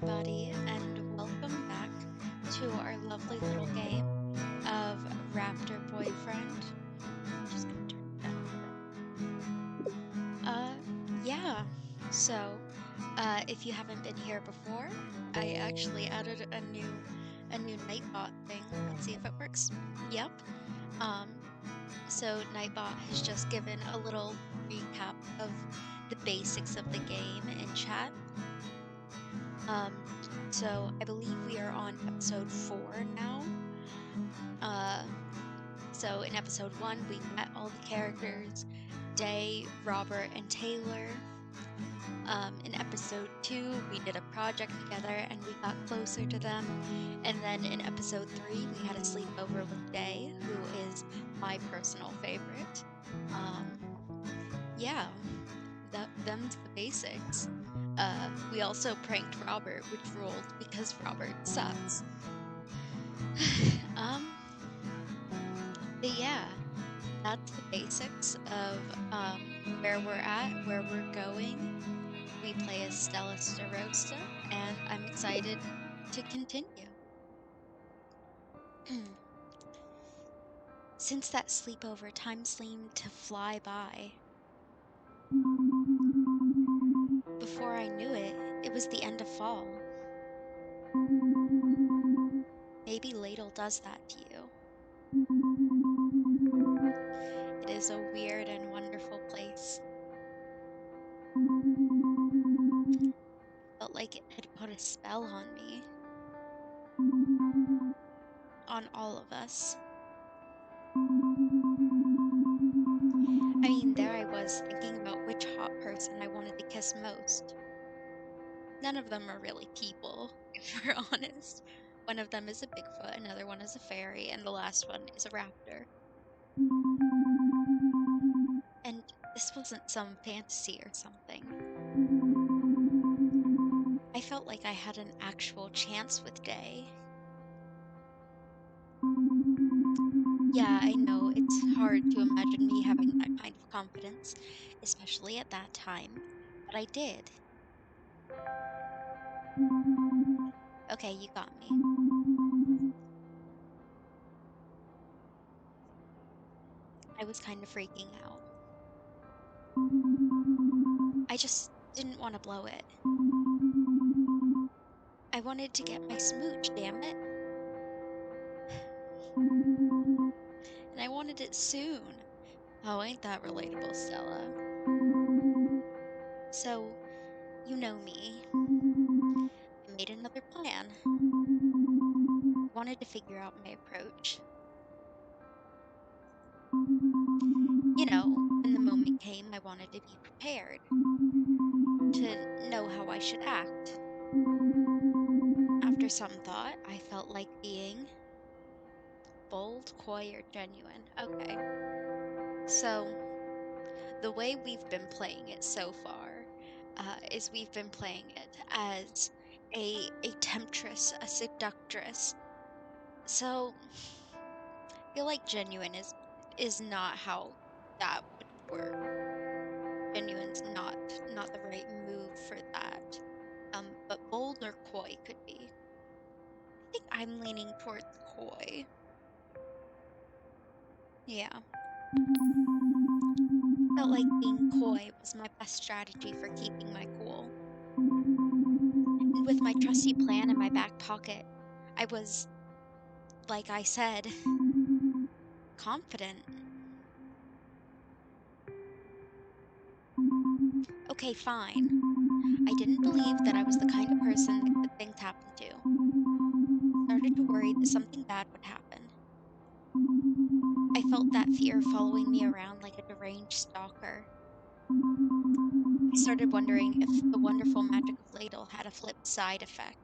everybody, and welcome back to our lovely little game of Raptor Boyfriend. Just gonna turn it down. Yeah. So, if you haven't been here before, I actually added a new Nightbot thing. Let's see if it works. Yep. Um, so Nightbot has just given a little recap of the basics of the game in chat. So I believe we are on episode 4 now. So in episode 1, we met all the characters, Day, Robert, and Taylor. In episode 2, we did a project together and we got closer to them. And then in episode 3, we had a sleepover with Day, who is my personal favorite. Yeah, them's the basics. We also pranked Robert, which ruled because Robert sucks. But yeah, that's the basics of where we're at, where we're going. We play as Stella Starosta, and I'm excited to continue. Since that sleepover, time seemed to fly by. Before I knew it, it was the end of fall. Maybe Ladle does that to you. It is a weird and wonderful place. Felt like it had put a spell on me. On all of us. I mean, there I was thinking about which hot person I wanted to kiss most. None of them are really people, if we're honest. One of them is a Bigfoot, another one is a fairy, and the last one is a raptor. And this wasn't some fantasy or something. I felt like I had an actual chance with Day. Yeah, I know, it's hard to imagine me having that kind of confidence, especially at that time, but I did. Okay, you got me. I was kind of freaking out. I just didn't want to blow it. I wanted to get my smooch, damn it. And I wanted it soon. Oh, ain't that relatable, Stella? So, you know me. I made another plan. I wanted to figure out my approach. You know, when the moment came, I wanted to be prepared. To know how I should act. After some thought, I felt like being bold, coy, or genuine. Okay. So, the way we've been playing it so far is we've been playing it as a temptress, a seductress. So, I feel like genuine is not how that would work. Genuine's not the right move for that. But bold or coy could be. I think I'm leaning towards coy. Yeah. Felt like being coy was my best strategy for keeping my cool. And with my trusty plan in my back pocket, I was, like I said, confident. Okay, fine. I didn't believe that I was the kind of person that good things happen to. I started to worry that something bad would happen. I felt that fear following me around like a deranged stalker. I started wondering if the wonderful magic of Ladle had a flip side effect.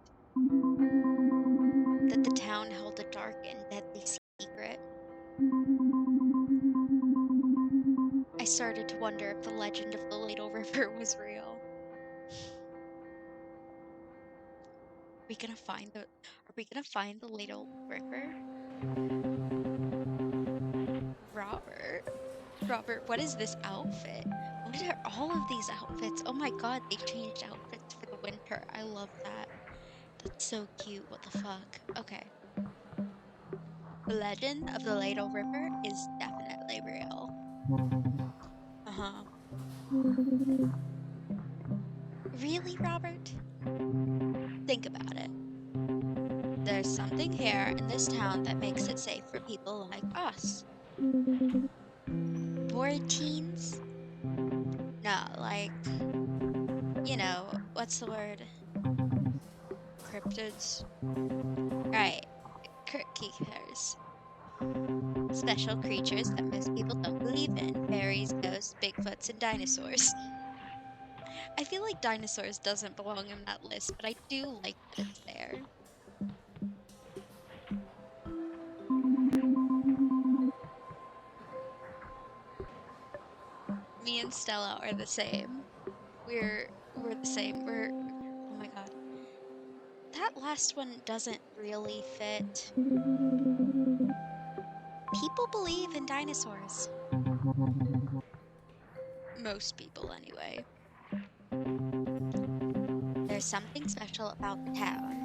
That the town held a dark and deadly secret. I started to wonder if the legend of the Ladle River was real. Are we gonna find the Ladle River? Robert, what is this outfit? What are all of these outfits? Oh my god, they changed outfits for the winter. I love that. That's so cute. What the fuck? Okay. The legend of the Ladle River is definitely real. Uh-huh. Really, Robert? Think about it. There's something here in this town that makes it safe for people like us. Bored teens? No, like, what's the word? Cryptids? Right, crypt keepers. Special creatures that most people don't believe in. Fairies, ghosts, Bigfoots, and dinosaurs. I feel like dinosaurs doesn't belong in that list, but I do like that it's there. Me and Stella are the same. We're the same. Oh my god. That last one doesn't really fit. People believe in dinosaurs. Most people, anyway. There's something special about the town.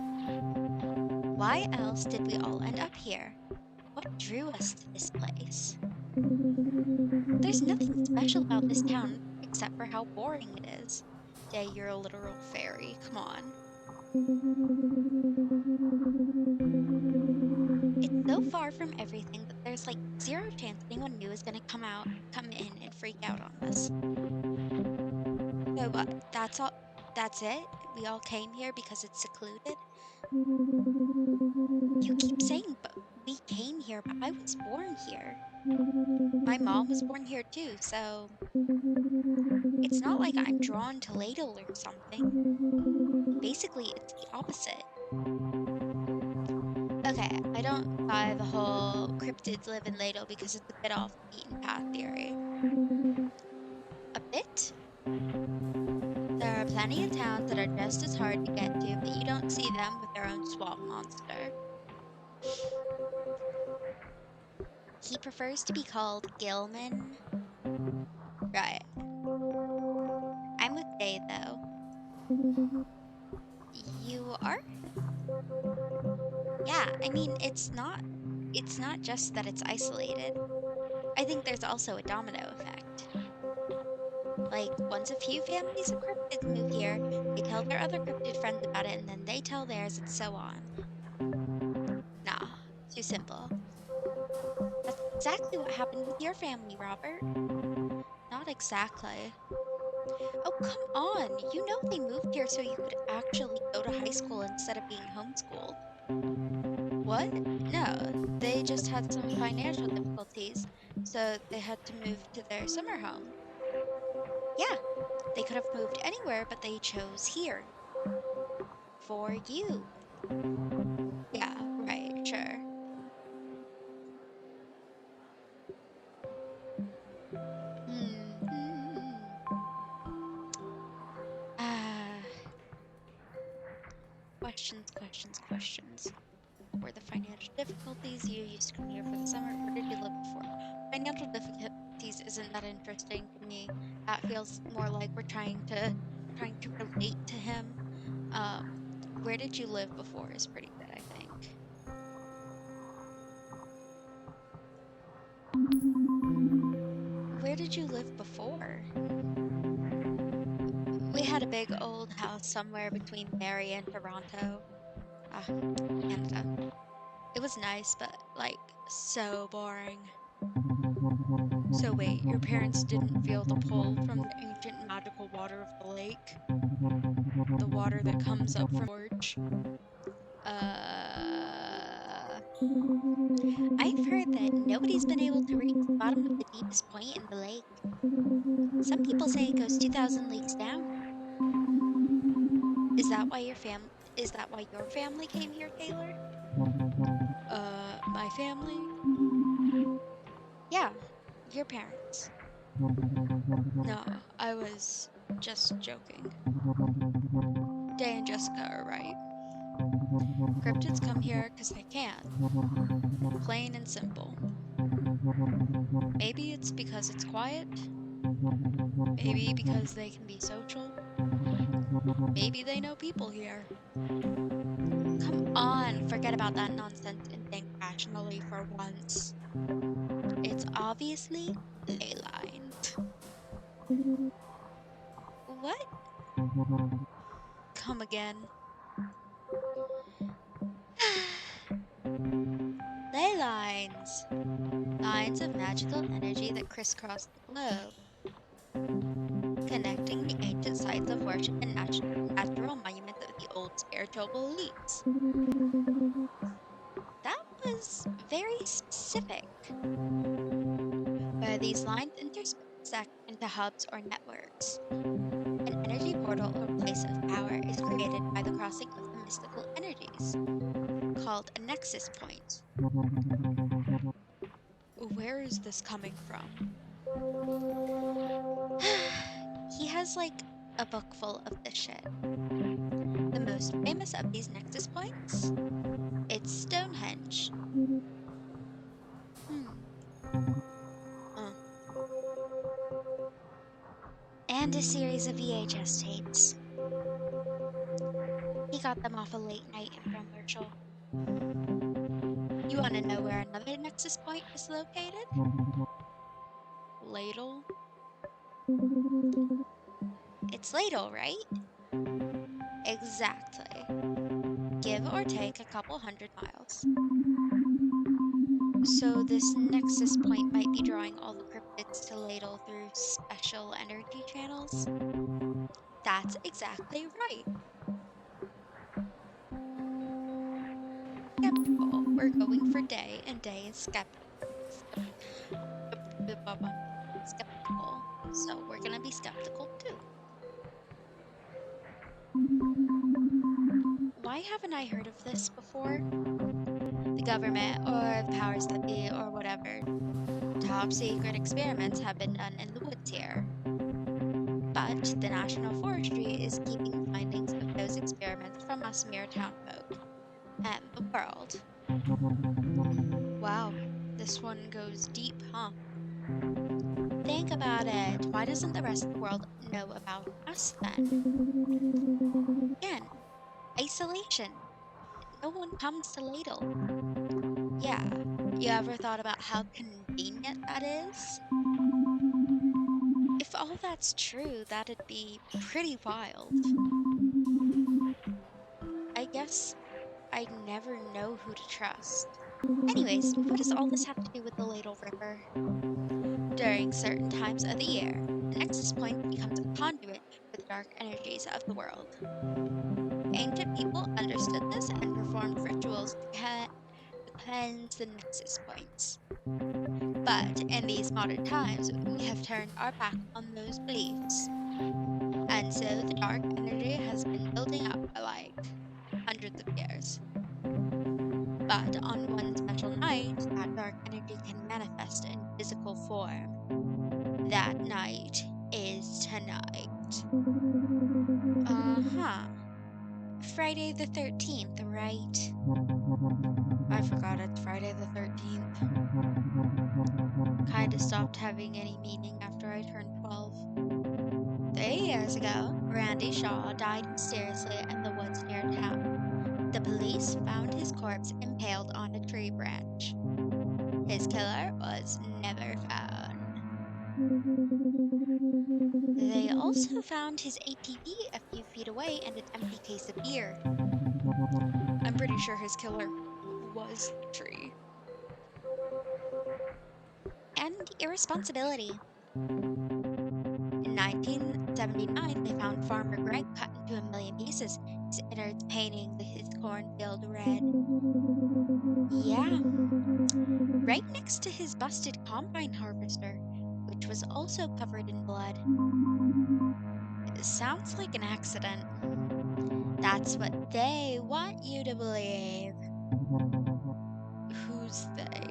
Why else did we all end up here? What drew us to this place? There's nothing special about this town except for how boring it is. Day, you're a literal fairy. Come on. It's so far from everything that there's like zero chance anyone new is gonna come in and freak out on us. So what? That's all. That's it? We all came here because it's secluded? You keep saying, but we came here, but I was born here. My mom was born here too, so it's not like I'm drawn to Ladle or something. Basically, it's the opposite. Okay, I don't buy the whole cryptids live in Ladle because it's a bit off the beaten path theory. A bit? There are plenty of towns that are just as hard to get to, but you don't see them with their own swamp monster. He prefers to be called Gilman. Right. I'm with Day, though. You are? Yeah, I mean, it's not just that it's isolated. I think there's also a domino effect. Like, once a few families of cryptids move here, they tell their other cryptid friends about it, and then they tell theirs, and so on. Nah, too simple. That's exactly what happened with your family, Robert. Not exactly. Oh, come on! You know they moved here so you could actually go to high school instead of being homeschooled. What? No, they just had some financial difficulties, so they had to move to their summer home. Yeah, they could have moved anywhere, but they chose here. For you. Yeah, right, sure. Hmm. Ah, questions. What were the financial difficulties? You used to come here for the summer. Where did you live before? Financial difficulties isn't that interesting to me. That feels more like we're trying to relate to him. Um, where did you live before is pretty good, I think. Where did you live before? We had a big old house somewhere between Barrie and Toronto. Ah, Canada. It was nice, but like so boring. So wait, your parents didn't feel the pull from the ancient magical water of the lake? The water that comes up from George? I've heard that nobody's been able to reach the bottom of the deepest point in the lake. Some people say it goes 2,000 leagues down. Is that why your family came here, Taylor? My family? Yeah, your parents. No, I was just joking. Day and Jessica are right. Cryptids come here because they can. Plain and simple. Maybe it's because it's quiet. Maybe because they can be social. Maybe they know people here. come on, forget about that nonsense and think rationally for once. It's obviously ley lines. What? Come again. Ley lines. Lines of magical energy that crisscross the globe, connecting the ancient sites of worship and natural monuments of the old spiritual beliefs. That was very specific. Where these lines intersect into hubs or networks. An energy portal or place of power is created by the crossing of the mystical energies, called a nexus point. Where is this coming from? He has like a book full of this shit. The most famous of these nexus points? It's Stonehenge. Hmm. Uh. And a series of VHS tapes. He got them off a late night infomercial. You want to know where another nexus point is located? Ladle? It's Ladle, right? Exactly. Give or take a couple 100 miles. So this nexus point might be drawing all the cryptids to Ladle through special energy channels? That's exactly right. Skeptical. We're going for day, and day is skeptical. So we're gonna be skeptical too. Why haven't I heard of this before? The government or the powers that be or whatever. Top secret experiments have been done in the woods here. But the National Forestry is keeping the findings of those experiments from us mere townfolk and the world. Wow, this one goes deep, huh? Think about it. Why doesn't the rest of the world know about us then? Again, isolation. No one comes to Ladle. Yeah, you ever thought about how convenient that is? If all that's true, that'd be pretty wild. I guess I'd never know who to trust. Anyways, what does all this have to do with the Ladle Ripper? During certain times of the year, the Nexus Point becomes a conduit for the dark energies of the world. Ancient people understood this and performed rituals to cleanse the Nexus Points. But in these modern times, we have turned our back on those beliefs. And so the dark energy has been building up for like hundreds of years. But on one special night, that dark energy can manifest in physical form. That night is tonight. Uh-huh. Friday the 13th, right? I forgot it's Friday the 13th. Kinda stopped having any meaning after I turned 12. 3 years ago, Randy Shaw died mysteriously in the woods near town. The police found his corpse impaled on a tree branch. His killer was never found. They also found his ATV a few feet away and an empty case of beer. I'm pretty sure his killer was the tree. And irresponsibility. In 1979, they found Farmer Greg cut into a million pieces, his innards painting his cornfield red. Yeah, right next to his busted combine harvester, which was also covered in blood. It sounds like an accident. That's what they want you to believe. Who's they?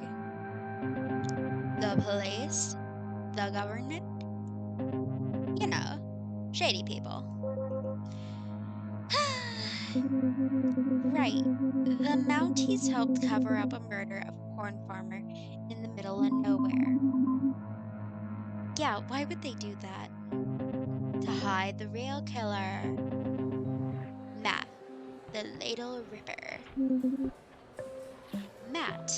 The police? The government? You know, shady people. Right. The Mounties helped cover up a murder of a corn farmer in the middle of nowhere. Yeah, why would they do that? To hide the real killer. Matt, the Ladle Ripper. Matt.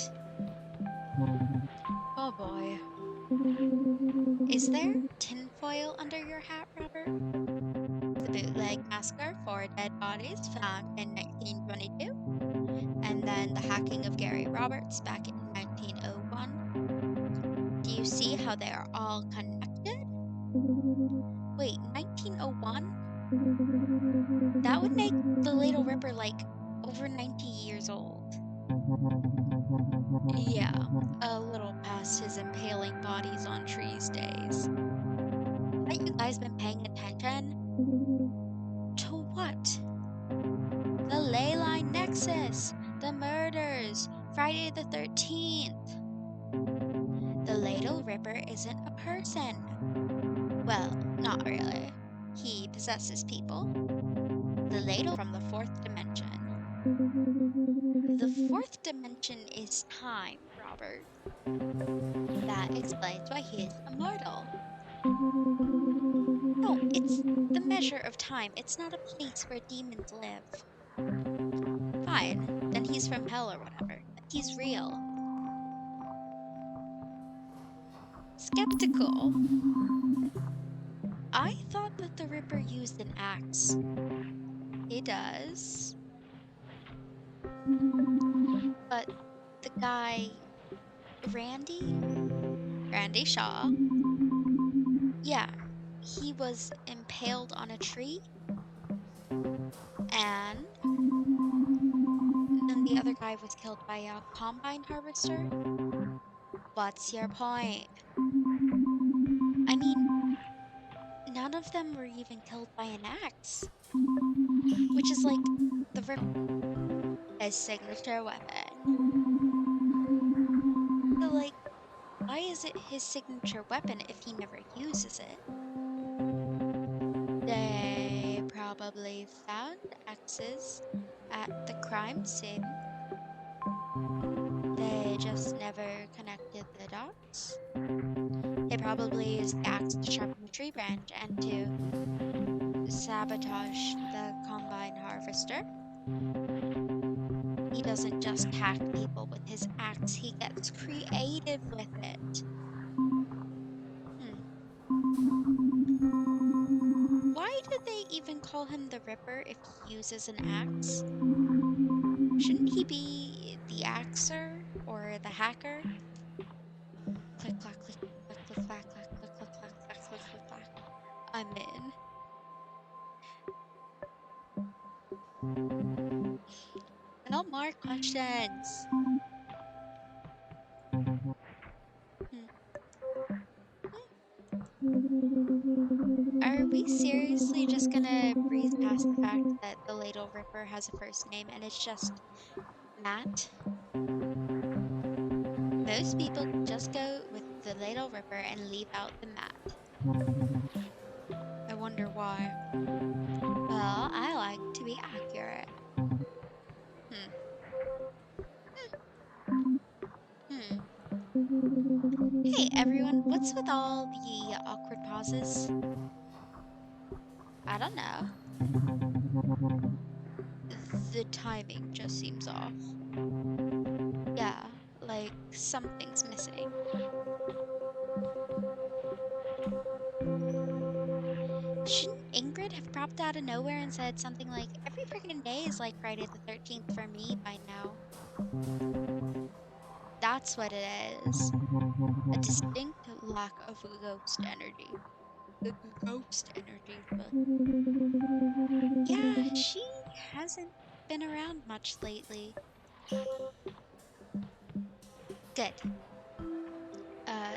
Oh boy. Is there tinfoil under your hat, Robert? The bootleg massacre for dead bodies found in 1922, and then the hacking of Gary Roberts back in 1901. Do you see how they are all connected? Wait, 1901? That would make the Ladle Ripper like over 90 years old. Yeah, a little past his impaling bodies on trees days. Have you guys been paying attention? To what? The ley line nexus, the murders, Friday the 13th. The Ladle Ripper isn't a person. Well, not really. He possesses people. The ladle from the fourth dimension. The fourth dimension is time, Robert. That explains why he is immortal. No, it's the measure of time. It's not a place where demons live. Fine, then he's from hell or whatever. He's real. Skeptical. I thought that the Ripper used an axe. He does. But the guy, Randy Shaw, yeah, he was impaled on a tree, and then the other guy was killed by a combine harvester. What's your point? I mean, none of them were even killed by an axe, which is like the Ripper's signature weapon. So, like, why is it his signature weapon if he never uses it? They probably found axes at the crime scene. They just never connected the dots. They probably used the axe to sharpen the tree branch and to sabotage the combine harvester. He doesn't just hack people with his axe, he gets creative with it. Why did they even call him the Ripper if he uses an axe? Shouldn't he be the axer or the hacker? Click clack click click click clack clack click click clack clack click click clack. I'm in. No more questions. Hmm. Are we seriously just gonna breeze past the fact that the Ladle Ripper has a first name and it's just Matt? Most people just go with the Ladle Ripper and leave out the Matt. I wonder why. Well, I like to be accurate. Hmm. Hmm. Hey everyone, what's with all the awkward pauses? I don't know. The timing just seems off. Yeah, like something's missing. Shouldn't Ingrid have popped out of nowhere and said something like, every freaking day is like Friday the 13th for me by now? That's what it is. A distinct lack of ghost energy. The ghost energy. But yeah, she hasn't been around much lately. Good.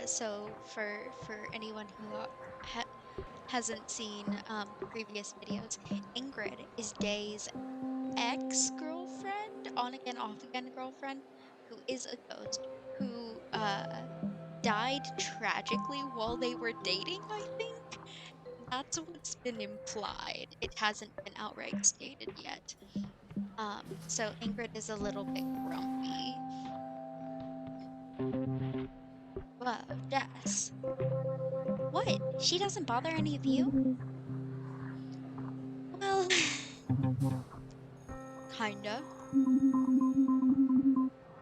So for anyone who ha hasn't seen previous videos, Ingrid is Day's ex-girlfriend, on again, off again girlfriend, who is a ghost, who died tragically while they were dating, I think. That's what's been implied. It hasn't been outright stated yet. So Ingrid is a little bit grumpy. Whoa, Jess. What? She doesn't bother any of you? Well, kinda.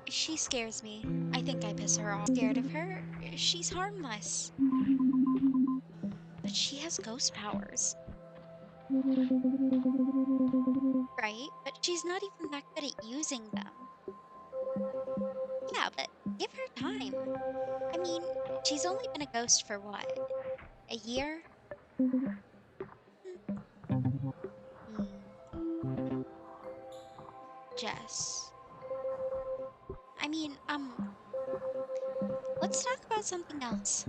She scares me. I think I piss her off. Scared of her? She's harmless. But she has ghost powers. Right? But she's not even that good at using them. Yeah, but give her time. I mean, she's only been a ghost for what? A year? Hmm. Jess. I mean, let's talk about something else.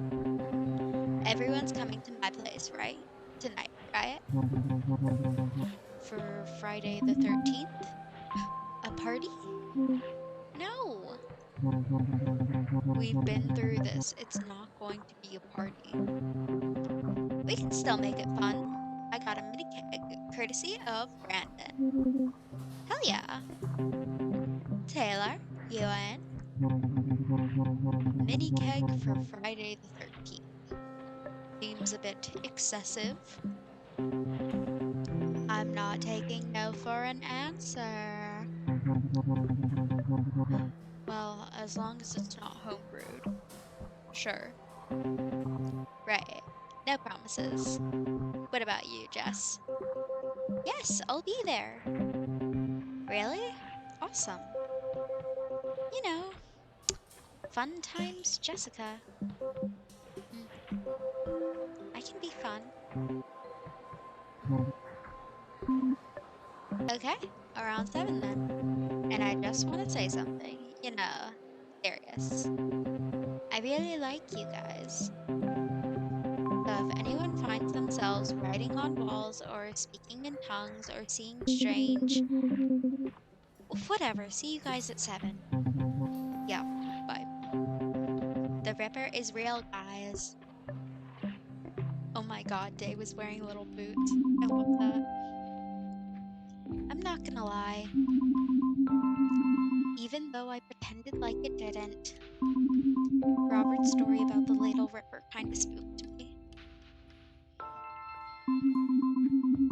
Everyone's coming to my place, right? Tonight, right? For Friday the 13th? A party? No! We've been through this. It's not going to be a party. We can still make it fun. I got a mini keg, courtesy of Brandon. Hell yeah. Taylor, you in? Mini keg for Friday the 13th. Seems a bit excessive. I'm not taking no for an answer. Well, as long as it's not homebrewed. Sure. Right. No promises. What about you, Jess? Yes, I'll be there. Really? Awesome. You know, fun times, Jessica. Mm, I can be fun. Okay, around 7 then. And I just want to say something, serious. I really like you guys. So if anyone finds themselves writing on walls or speaking in tongues or seeing strange, whatever, see you guys at 7. Yep, bye. The Ripper is real, guys. Oh my god, Day was wearing little boots. I love that. I'm not gonna lie. Even though I pretended like it didn't, Robert's story about the Ladle Ripper kinda spooked me.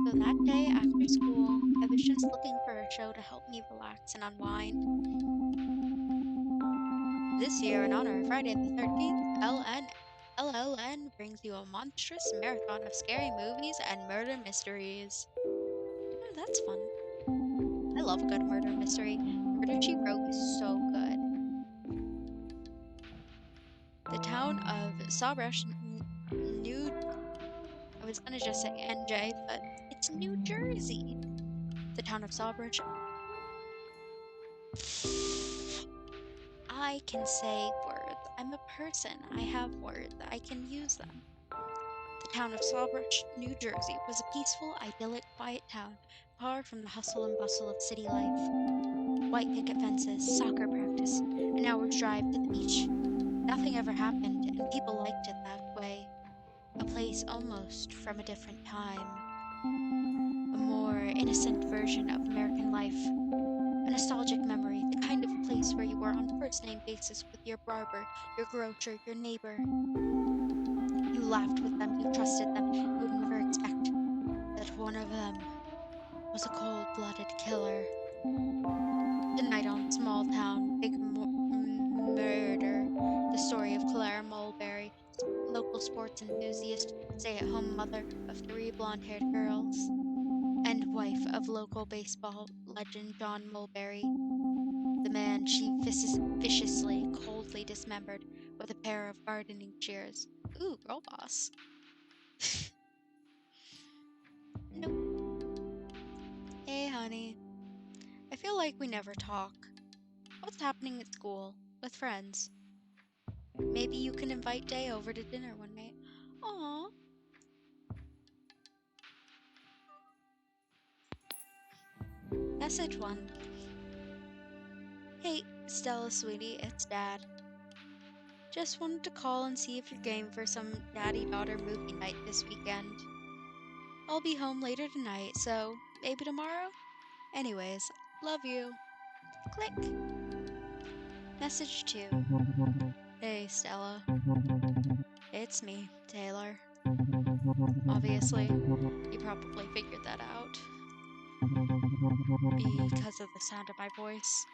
So that day after school, I was just looking for a show to help me relax and unwind. This year, in honor of Friday the 13th, LLN brings you a monstrous marathon of scary movies and murder mysteries. Oh, that's fun. I love a good murder mystery. Murder She Wrote is so good. The town of Sawbrush, New... I was gonna just say NJ, but it's New Jersey. The town of Sawbrush... I can say words. I'm a person. I have words. I can use them. The town of Sawbrush, New Jersey, was a peaceful, idyllic, quiet town, far from the hustle and bustle of city life. White picket fences, soccer practice, an hour's drive to the beach. Nothing ever happened, and people liked it that way. A place almost from a different time. A more innocent version of American life. A nostalgic memory, the kind of place where you were on first-name basis with your barber, your grocer, your neighbor. You laughed with them, you trusted them, you would never expect that one of them was a cold-blooded killer. Tonight on Small Town, Big Murder, the story of Claire Mulberry, local sports enthusiast, stay-at-home mother of 3 blonde-haired girls, and wife of local baseball legend John Mulberry, the man she viciously, coldly dismembered with a pair of gardening shears. Ooh, girl boss. Nope. Hey, honey. I feel like we never talk. What's happening at school? With friends? Maybe you can invite Day over to dinner one night. Aww. Message 1. Hey, Stella sweetie, it's Dad. Just wanted to call and see if you're game for some daddy-daughter movie night this weekend. I'll be home later tonight, so maybe tomorrow? Anyways, love you. Click. Message 2. Hey, Stella. It's me, Taylor. Obviously, you probably figured that out. because of the sound of my voice.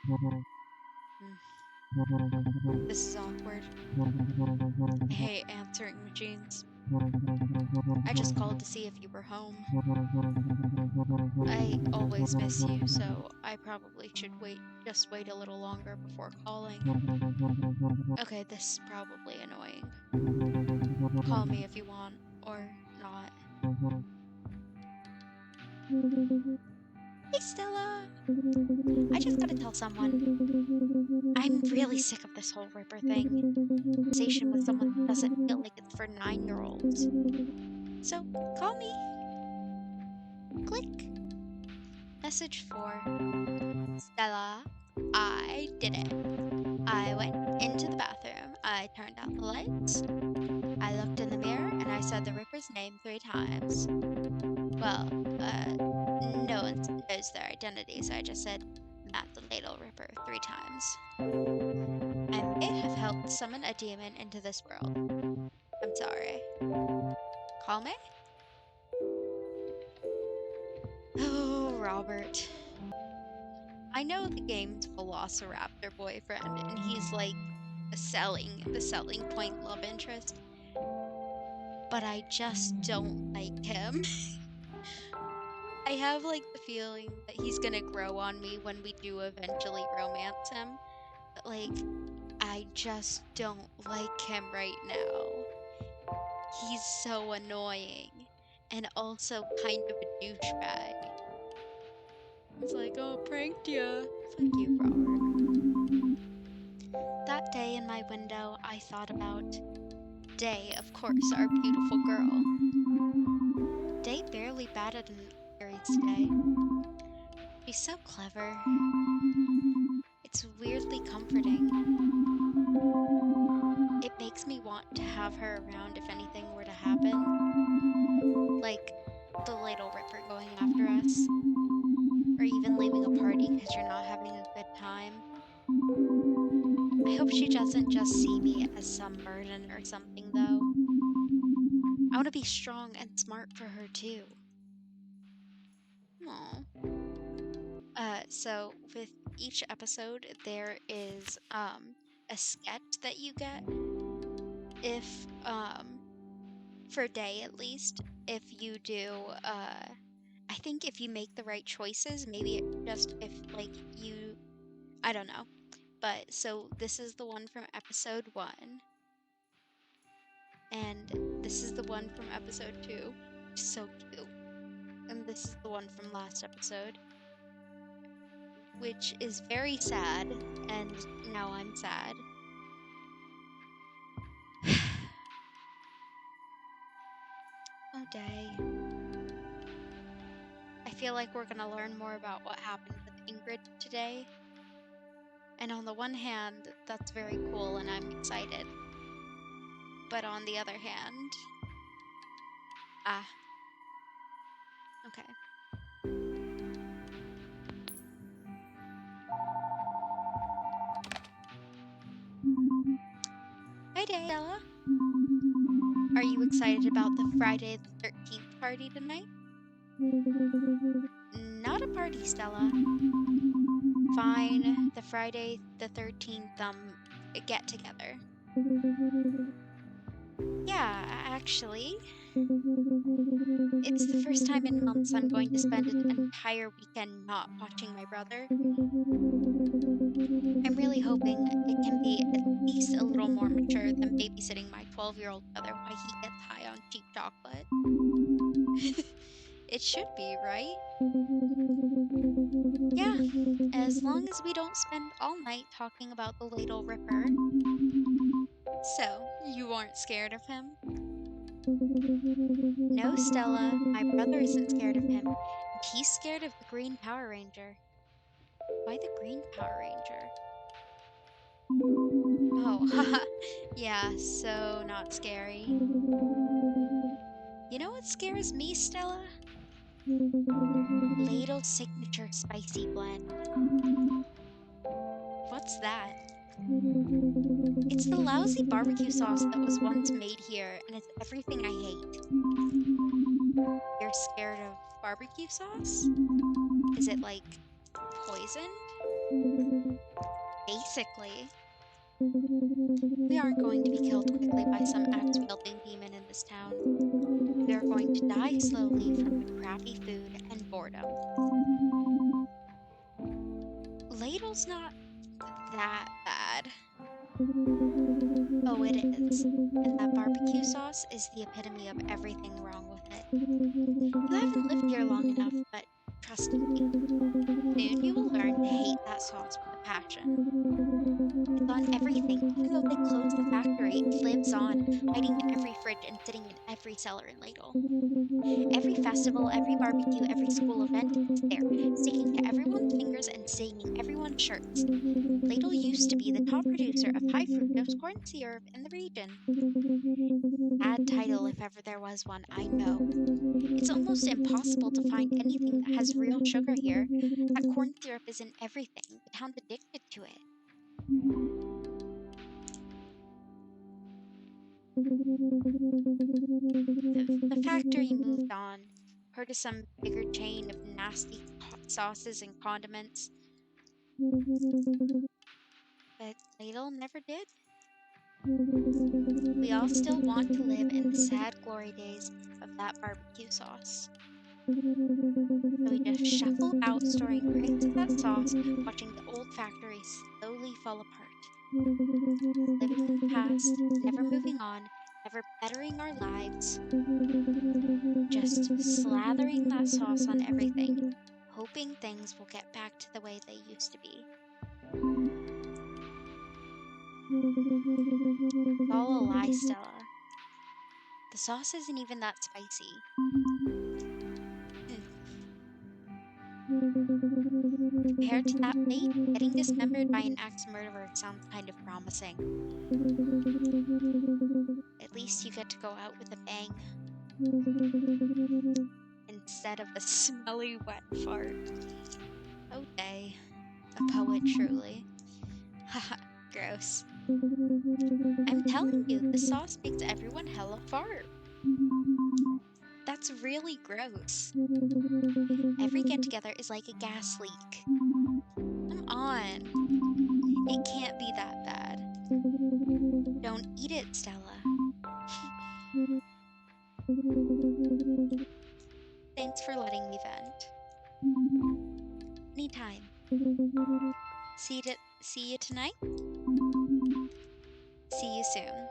This is awkward. I hate answering machines. I just called to see if you were home. I always miss you, so I probably should just wait a little longer before calling. Okay, this is probably annoying. Call me if you want, or not. Hey, Stella! I just gotta tell someone. I'm really sick of this whole Ripper thing. Conversation with someone doesn't feel like it's for 9-year-olds. So, call me. Click. Message 4. Stella, I did it. I went into the bathroom, I turned out the lights, I looked in the mirror, and I said the Ripper's name 3 times. Well, no one knows their identity, so I just said Matt the Ladle Ripper 3 times. I may have helped summon a demon into this world. I'm sorry. Call me? Oh, Robert. I know the game's Velociraptor boyfriend, and he's like the selling point love interest, but I just don't like him. I have like the feeling that he's gonna grow on me when we do eventually romance him, but like I just don't like him right now. He's so annoying and also kind of a douchebag. He's like, oh, pranked ya. Fuck you, Robert. That day in my window, I thought about Day, of course, our beautiful girl. Day barely batted an eyelid today. She's so clever. It's weirdly comforting. It makes me want to have her around if anything were to happen. Like the Ladle Ripper going after us. Or even leaving a party because you're not having a good time. I hope she doesn't just see me as some burden or something, though. I want to be strong and smart for her, too. Aww. So with each episode, there is, a sketch that you get. If, for Day at least, if you do, I think if you make the right choices, maybe if, like, I don't know. But, so, this is the one from episode 1. And this is the one from episode 2. So cute. And this is the one from last episode. Which is very sad. And now I'm sad. Oh, Day. I feel like we're gonna learn more about what happened with Ingrid today. And on the one hand, that's very cool and I'm excited. But on the other hand... Okay. Hi, Stella. Are you excited about the Friday the 13th party tonight? Not a party, Stella. Fine, the Friday the 13th, get together. Yeah, actually. It's the first time in months I'm going to spend an entire weekend not watching my brother. I'm really hoping it can be at least a little more mature than babysitting my 12-year-old brother while he gets high on cheap chocolate. It should be, right? Yeah, as long as we don't spend all night talking about the Ladle Ripper. So, you aren't scared of him? No, Stella, my brother isn't scared of him. He's scared of the Green Power Ranger. Why the Green Power Ranger? Oh, haha. Yeah, so not scary. You know what scares me, Stella? Ladle's signature spicy blend. What's that? It's the lousy barbecue sauce that was once made here, and it's everything I hate. You're scared of barbecue sauce? Is it like poisoned? Basically. We aren't going to be killed quickly by some axe-wielding demon in this town. We are going to die slowly from the crappy food and boredom. Ladle's not that bad. Oh, it is. And that barbecue sauce is the epitome of everything wrong with it. You haven't lived here long enough, but trust me, soon you will learn to hate that sauce with a passion. It's on everything. Even though they closed the factory, it lives on, hiding in every fridge and sitting in every cellar in Ladle. Every festival, every barbecue, every school event, it's there, sticking to everyone's fingers and staining everyone's shirts. Ladle used to be the top producer of high fructose corn syrup in the region. Bad title if ever there was one, I know. It's almost impossible to find anything that has real sugar here. That corn syrup is in everything. The town's addicted to it. The factory moved on, part of some bigger chain of nasty sauces and condiments. But Ladle never did. We all still want to live in the sad glory days of that barbecue sauce. So we just shuffle about, storing crates of that sauce, watching the old factory slowly fall apart. Living in the past, never moving on, never bettering our lives. Just slathering that sauce on everything, hoping things will get back to the way they used to be. It's all a lie, Stella. The sauce isn't even that spicy. Compared to that plate, getting dismembered by an axe murderer sounds kind of promising. At least you get to go out with a bang. Instead of the smelly wet fart. Okay. A poet truly. Haha, gross. I'm telling you, the sauce makes everyone hella fart. That's really gross. Every get-together is like a gas leak. Come on. It can't be that bad. Don't eat it, Stella. Thanks for letting me vent. Anytime. See you tonight? See you soon.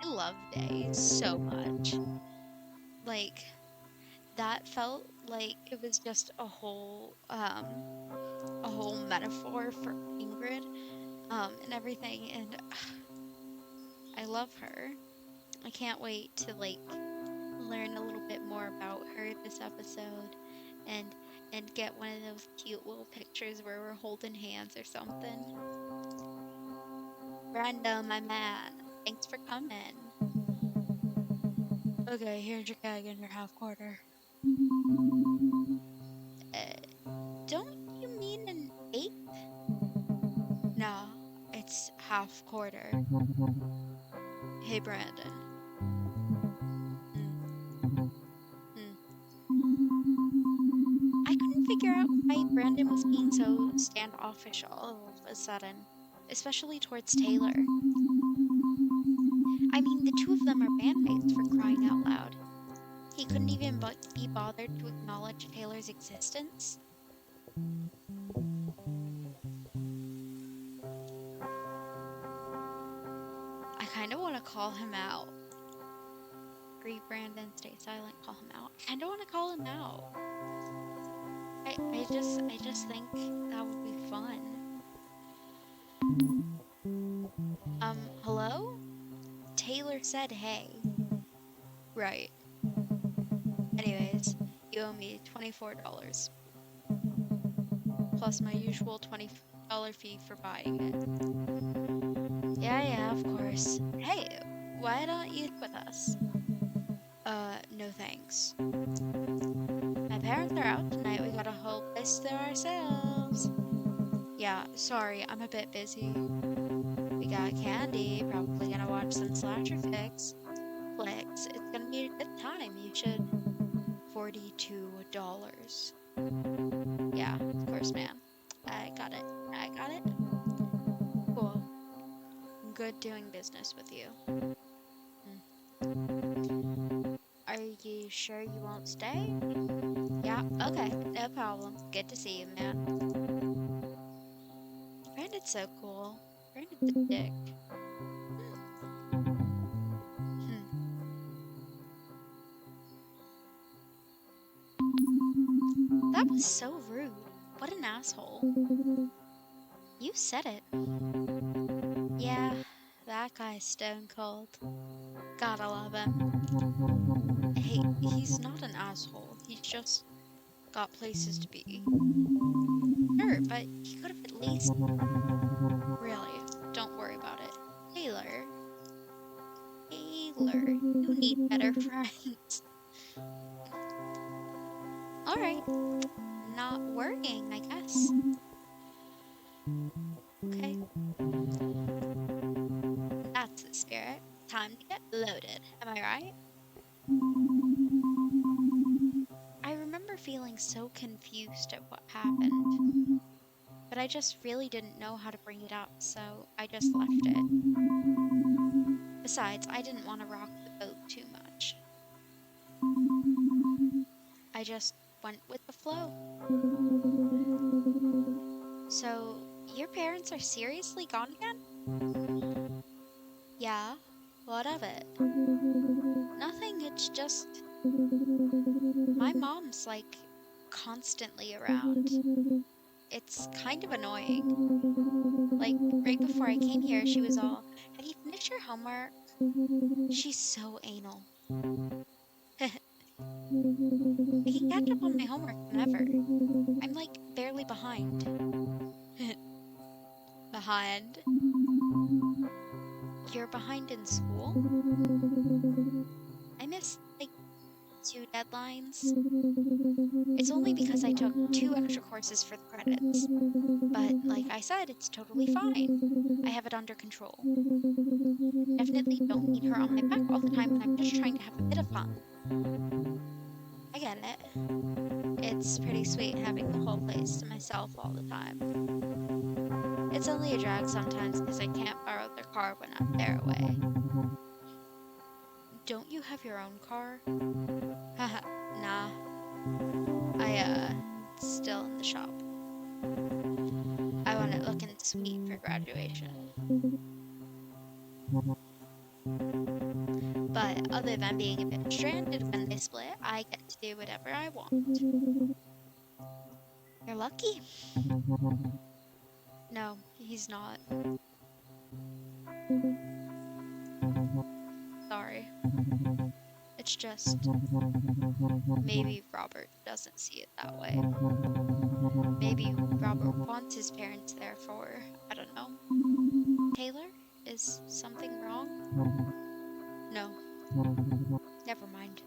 I love Day so much. Like, that felt like it was just a whole metaphor for Ingrid, and everything, and I love her. I can't wait to, like, learn a little bit more about her this episode, and get one of those cute little pictures where we're holding hands or something. Brenda, my man, thanks for coming. Okay, here's your keg and your half quarter. Don't you mean an eighth? No, it's half quarter. Hey, Brandon. I couldn't figure out why Brandon was being so standoffish all of a sudden, especially towards Taylor. I mean, the two of them are bandmates, for crying out loud. He couldn't even be bothered to acknowledge Taylor's existence. I kind of want to call him out. Grieve Brandon, stay silent, call him out. I kind of want to call him out. I just think that would be fun. Hello? Taylor said hey. Right. Anyways, you owe me $24. Plus my usual $20 fee for buying it. Yeah, of course. Hey, why don't you eat with us? No thanks. My parents are out tonight, we got a whole place to ourselves. Yeah, sorry, I'm a bit busy. We got candy, probably gonna watch some slasher flicks. It's gonna be a good time, you should. $42. Yeah, of course, ma'am. I got it. I got it. Cool. Good doing business with you. Are you sure you won't stay? Yeah, okay, no problem. Good to see you, man. Brandon's so cool. Brandon's a dick. Hmm. That was so rude. What an asshole. You said it. Yeah, that guy's stone cold. Gotta love him. Hey, he's not an asshole. He's just got places to be. Sure, but he could have at least... Really, don't worry about it. Taylor. Taylor, you need better friends. Alright, not working, I guess. Okay. That's the spirit. Time to get loaded, am I right? I remember feeling so confused at what happened, but I just really didn't know how to bring it up, so I just left it. Besides, I didn't want to rock the boat too much. I just went with the flow. So, your parents are seriously gone again? Yeah, what of it? Nothing, it's just... My mom's, like, constantly around. It's kind of annoying. Like, right before I came here, she was all, have you finished your homework? She's so anal. I can catch up on my homework whenever. I'm, like, barely behind. Behind? You're behind in school? I missed, like, 2 deadlines. It's only because I took 2 extra courses for the credits. But, like I said, it's totally fine. I have it under control. Definitely don't need her on my back all the time when I'm just trying to have a bit of fun. I get it. It's pretty sweet having the whole place to myself all the time. It's only a drag sometimes because I can't borrow their car when I'm their away. Don't you have your own car? Haha, nah. It's still in the shop. I want it looking sweet for graduation. But other than being a bit stranded when they split, I get to do whatever I want. You're lucky. No, he's not. Sorry. It's just... maybe Robert doesn't see it that way. Maybe Robert wants his parents there for, I don't know. Taylor? Is something wrong? No. Never mind.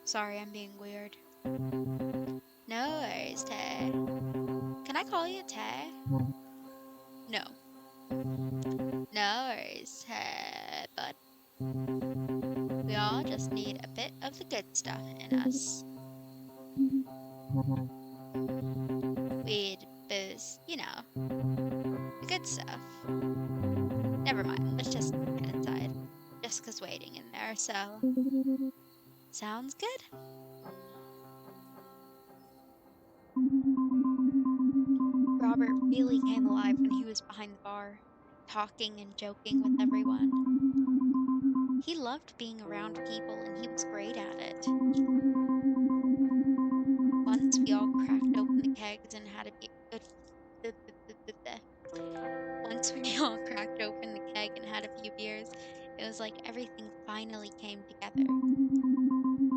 Sorry, I'm being weird. No worries, Tay. Can I call you Tay? No. No worries, Tay, bud. We all just need a bit of the good stuff in us. Weed, booze, you know. The good stuff. Never mind, let's just get inside. Jessica's waiting in there, so... Sounds good? Robert really came alive when he was behind the bar, talking and joking with everyone. He loved being around people and he was great at it. Once we all cracked open the kegs and had a Once we all cracked open the keg and had a few beers, it was like everything finally came together.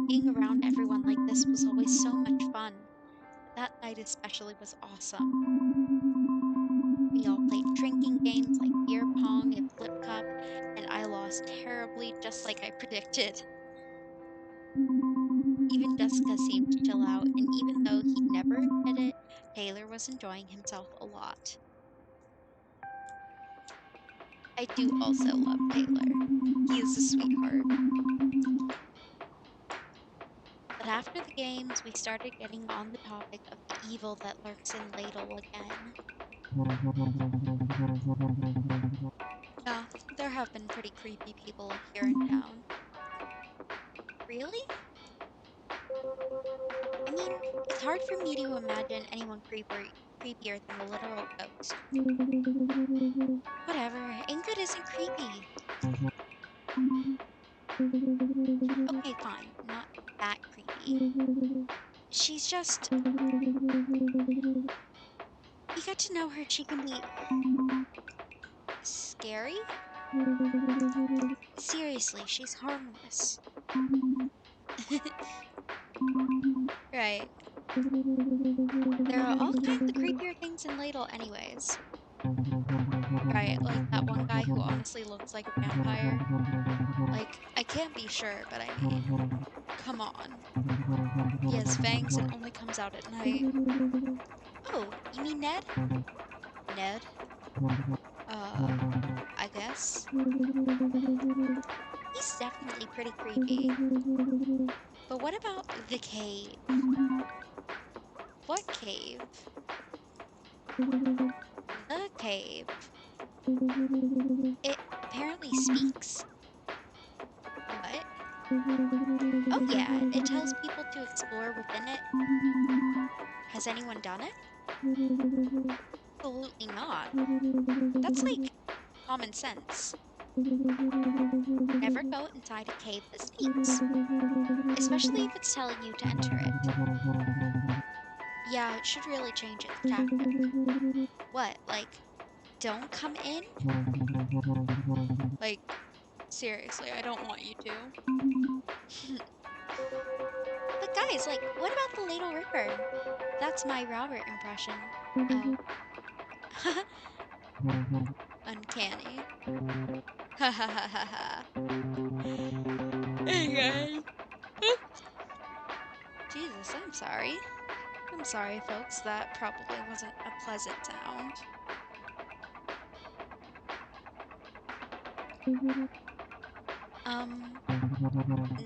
Being around everyone like this was always so much fun, but that night especially was awesome. We all played drinking games like beer pong and flip cup, and I lost terribly just like I predicted. Even Jessica seemed to chill out, and even though he'd never admit it, Taylor was enjoying himself a lot. I do also love Taylor. He is a sweetheart. But after the games, we started getting on the topic of the evil that lurks in Ladle again. Yeah, there have been pretty creepy people here in town. Really? I mean, it's hard for me to imagine anyone creepier than a literal ghost. Whatever, Ingrid isn't creepy. Okay, fine, not that creepy. She's just... You get to know her, she can be... scary? Seriously, she's harmless. Right. There are all kinds of creepier things in Ladle anyways. Right, like that one guy who honestly looks like a vampire. Like, I can't be sure, but I mean, come on. He has fangs and only comes out at night. Oh, you mean Ned? Ned? Uh, I guess. He's definitely pretty creepy. But what about the cave? What cave? The cave. It apparently speaks? What? Oh yeah, it tells people to explore within it. Has anyone done it? Absolutely not. That's like common sense. Never go inside a cave that speaks, especially if it's telling you to enter it. Yeah, it should really change its tactic. What, like, don't come in? Like, seriously, I don't want you to. But guys, like, what about the Ladle Ripper? That's my Robert impression. Oh. Uncanny. Ha ha ha ha ha. Hey guys. Jesus, I'm sorry. I'm sorry, folks. That probably wasn't a pleasant sound.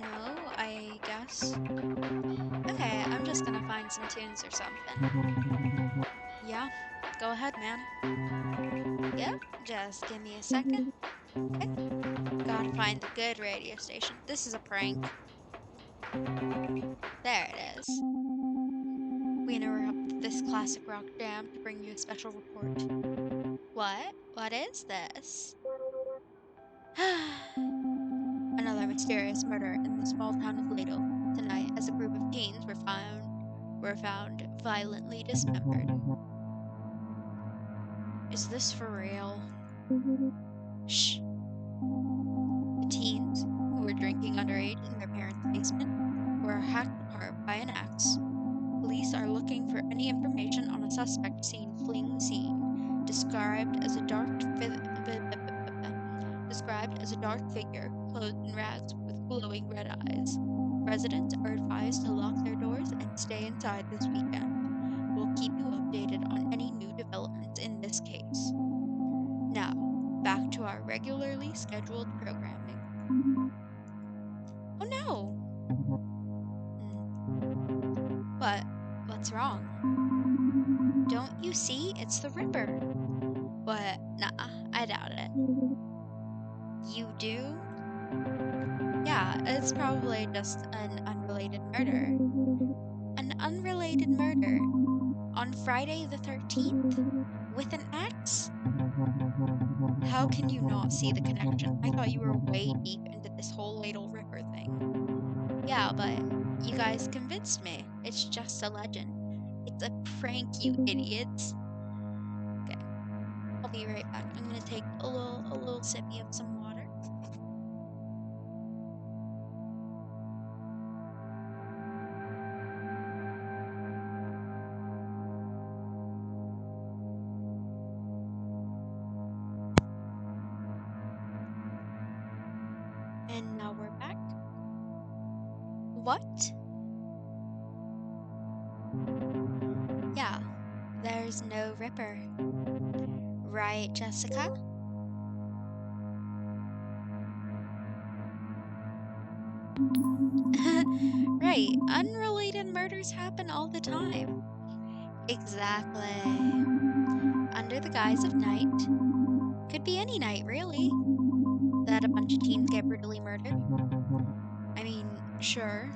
No, I guess. Okay, I'm just gonna find some tunes or something. Yeah, go ahead, man. Yep, just give me a second. Okay, gotta find the good radio station. This is a prank. There it is. We interrupt this classic rock jam to bring you a special report. What? What is this? Another mysterious murder in the small town of Ladle. Tonight, as a group of teens were found violently dismembered. Is this for real? Shh. The teens, who were drinking underage in their parents' basement, were hacked apart by an axe. Police are looking for any information on a suspect seen fleeing the scene, described as a dark figure clothed in rags with glowing red eyes. Residents are advised to lock their doors and stay inside this weekend. We'll keep you updated on any new developments in this case. Now, back to our regularly scheduled programming. Oh no! What? What's wrong? Don't you see? It's the Ripper. What? Nah, I doubt it. You do? Yeah, it's probably just an unrelated murder. An unrelated murder? On Friday the 13th? With an axe? How can you not see the connection? I thought you were way deep into this whole Ladle Ripper thing. Yeah, but you guys convinced me. It's just a legend. It's a prank, you idiots. Okay, I'll be right back. I'm gonna take a little sippy of some water. And now we're back. What? Yeah, there's no Ripper. Right, Jessica? Right, unrelated murders happen all the time. Exactly. Under the guise of night. Could be any night, really, that a bunch of teens get brutally murdered. I mean, sure.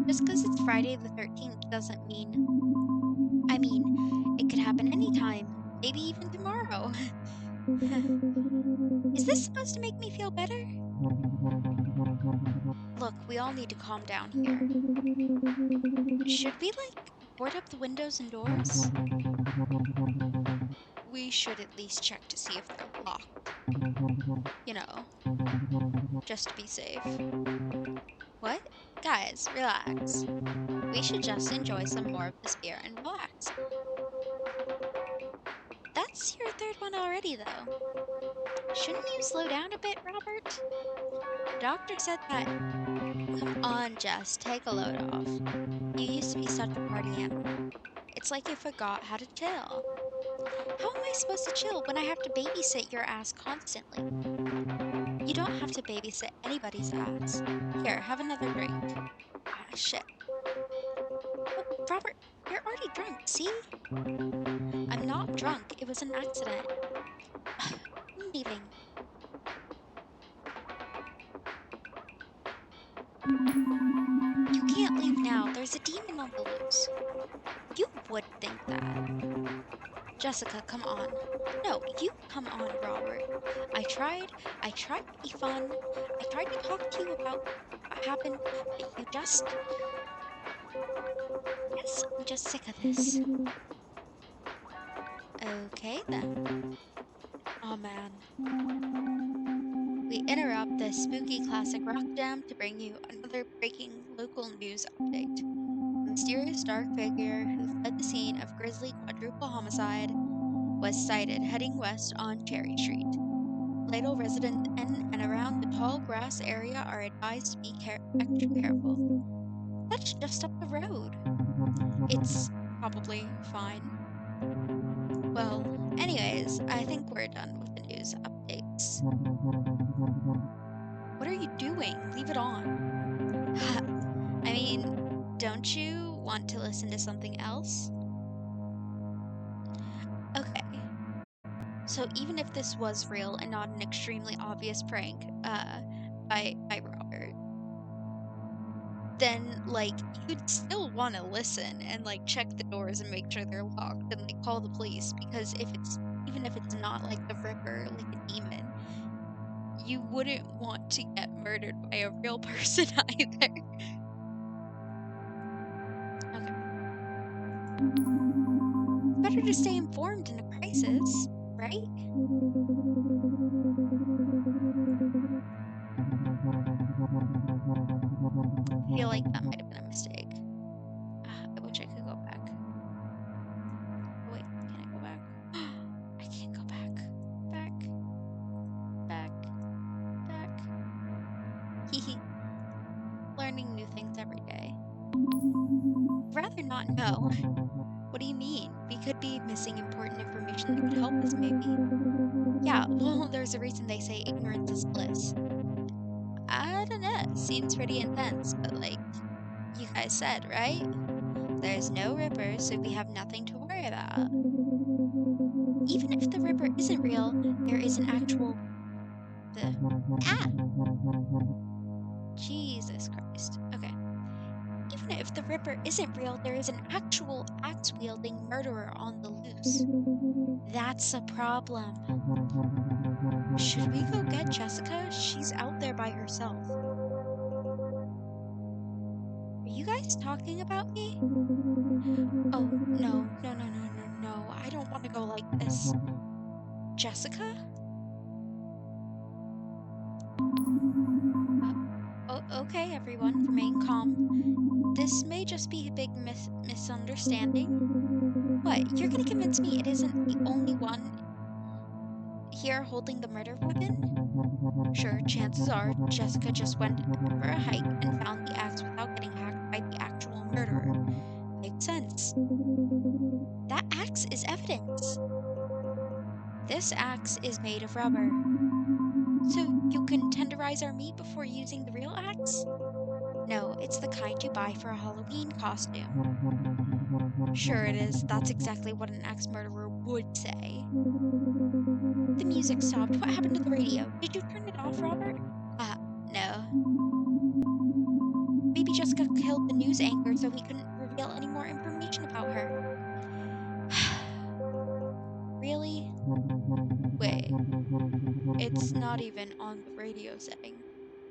Just 'cause it's Friday the 13th doesn't mean. I mean, it could happen anytime, maybe even tomorrow. Is this supposed to make me feel better? Look, we all need to calm down here. Should we, board up the windows and doors? We should at least check to see if they're locked. You know, just to be safe. What? Guys, relax. We should just enjoy some more of this beer and relax. That's your third one already, though. Shouldn't you slow down a bit, Robert? The doctor said that. Come on, Jess, take a load off. You used to be such a party animal. It's like you forgot how to chill. How am I supposed to chill when I have to babysit your ass constantly? You don't have to babysit anybody's ass. Here, have another drink. Ah, shit. Well, Robert, you're already drunk, see? I'm not drunk. It was an accident. I'm leaving. You can't leave now. There's a demon on the loose. You would think that. Jessica, come on. No, you come on, Robert. I tried. I tried to be fun. I tried to talk to you about what happened, but you just. Yes, I'm just sick of this. Okay, then. Oh man. We interrupt this spooky classic rock jam to bring you another breaking local news update. A mysterious dark figure who fled the scene of grisly quadruple homicide was sighted heading west on Cherry Street. Ladle residents in and around the tall grass area are advised to be extra careful. That's just up the road. It's probably fine. Well, anyways, I think we're done with the news updates. What are you doing? Leave it on. I mean, don't you want to listen to something else? Okay. So even if this was real and not an extremely obvious prank, by Robert, then you'd still want to listen and check the doors and make sure they're locked and call the police because if it's even if it's not like the Ripper, like a demon, you wouldn't want to get murdered by a real person either. Okay. Better to stay informed in a crisis, right? I feel like that might have been a mistake. I wish I could go back. Oh, wait, can I go back? I can't go back. Back. Back. Back. Hehe. Learning new things every day. Rather not know. What do you mean? We could be missing important information that could help us, maybe. Yeah, well, there's a reason they say ignorance is bliss. I don't know. Seems pretty intense, but you guys said, right? There's no Ripper, so we have nothing to worry about. Even if the Ripper isn't real, there is an actual. The. Ah! Jesus Christ. Okay. Even if the Ripper isn't real, there is an actual axe wielding murderer on the loose. That's a problem. Should we go get Jessica? She's out there by herself. Are you guys talking about me? Oh, no, no, no, no, no, no. I don't want to go like this. Jessica? Okay, everyone, remain calm. This may just be a big misunderstanding. What? You're gonna convince me it isn't the only one here holding the murder weapon? Sure, chances are Jessica just went for a hike and found the axe without getting hacked by the actual murderer. Makes sense. That axe is evidence. This axe is made of rubber. So you can tenderize our meat before using the real axe? No, it's the kind you buy for a Halloween costume. Sure it is. That's exactly what an axe murderer would say. The music stopped. What happened to the radio? Did you turn it off, Robert? No. Maybe Jessica killed the news anchor so he couldn't reveal any more information about her. Really? Wait. It's not even on the radio setting.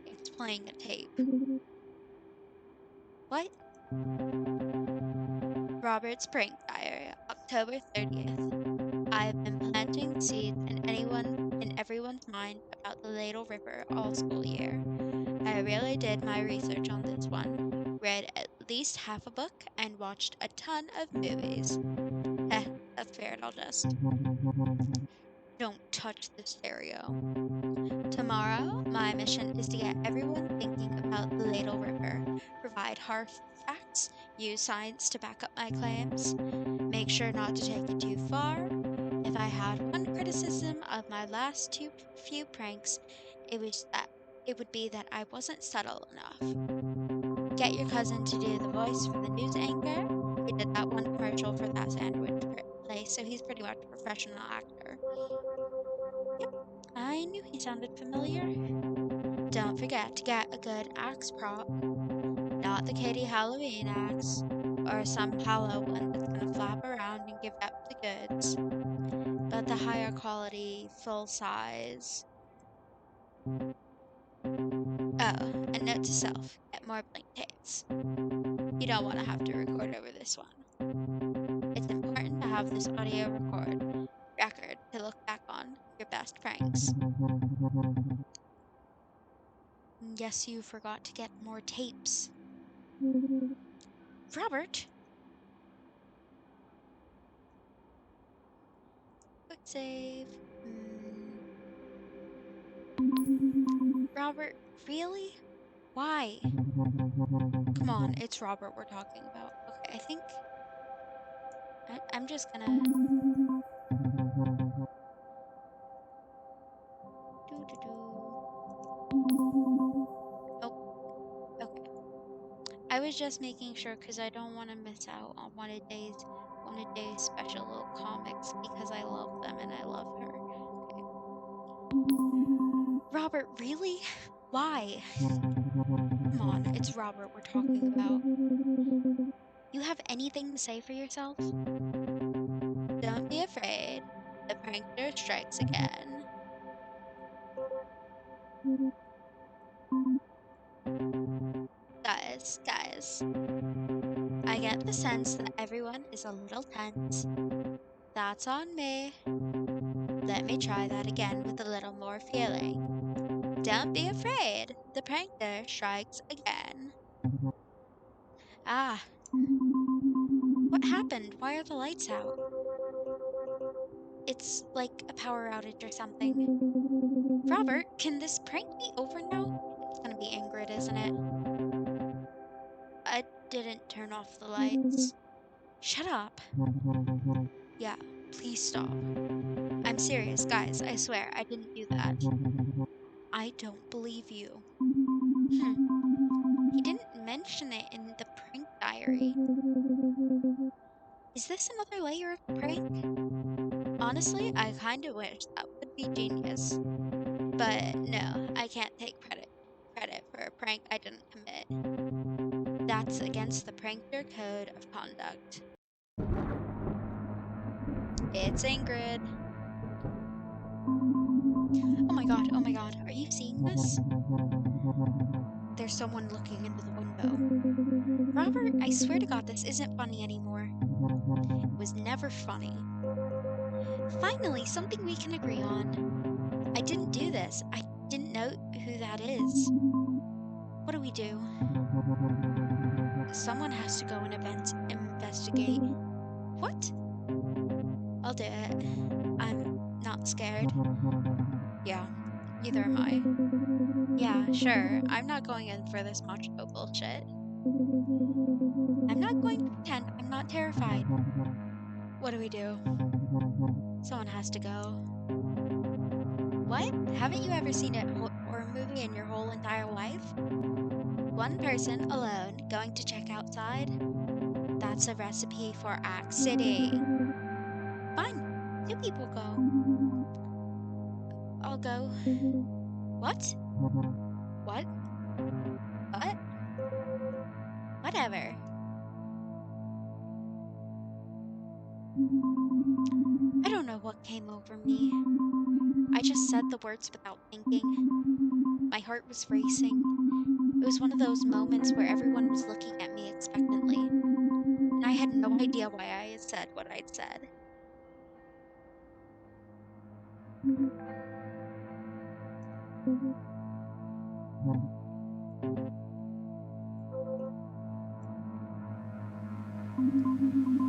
It's playing a tape. What? Robert's Prank Diary, October 30th. I have been planting seeds in everyone's mind about the Ladle River all school year. I really did my research on this one. Read at least half a book and watched a ton of movies. That's fair, I'll just. Don't touch the stereo. Tomorrow, my mission is to get everyone thinking about the Ladle River, provide hard facts, use science to back up my claims, make sure not to take it too far. If I had one criticism of my last few pranks, it would be that I wasn't subtle enough. Get your cousin to do the voice for the news anchor. He did that one commercial for that sandwich place, so he's pretty much a professional actor. Yep, I knew he sounded familiar. Don't forget to get a good axe prop, not the Kitty Halloween axe, or some hollow one that's gonna flap around and give up the goods, but the higher quality, full size. Oh, and note to self, get more blank tapes. You don't want to have to record over this one. It's important to have this audio record to look back on your best pranks. Yes, you forgot to get more tapes. Robert! Quick save. Robert, really? Why? Come on, it's Robert we're talking about. Okay, I think I'm just gonna Nope. Okay. I was just making sure because I don't want to miss out on one of Day's special little comics because I love them and I love her. Okay. Robert, really? Why? Come on, it's Robert we're talking about. You have anything to say for yourself? Don't be afraid. The prankster strikes again. Guys, I get the sense that everyone is a little tense. That's on me. Let me try that again with a little more feeling. Don't be afraid. The prankster strikes again. Ah, what happened? Why are the lights out? It's like a power outage or something. Robert, can this prank be over now? It's gonna be Ingrid, isn't it? I didn't turn off the lights. Shut up. Yeah, please stop. I'm serious, guys. I swear, I didn't do that. I don't believe you. He didn't mention it in the prank diary. Is this another layer of prank? Honestly, I kinda wish that would be genius. But no, I can't take credit for a prank I didn't commit. That's against the prankster code of conduct. It's Ingrid. Oh my god, are you seeing this? There's someone looking into the window. Robert, I swear to god this isn't funny anymore. It was never funny. Finally, something we can agree on. I didn't do this. I didn't know who that is. What do we do? Someone has to go and investigate. What? I'll do it. I'm not scared. Yeah, neither am I. Yeah, sure. I'm not going in for this macho bullshit. I'm not going to pretend I'm not terrified. What do we do? Someone has to go. What? Haven't you ever seen a horror movie in your whole entire life? One person alone going to check outside? That's a recipe for City. Fine, two people go. I'll go. What? What? What? Whatever. I don't know what came over me. I just said the words without thinking. My heart was racing. It was one of those moments where everyone was looking at me expectantly, and I had no idea why I had said what I'd said.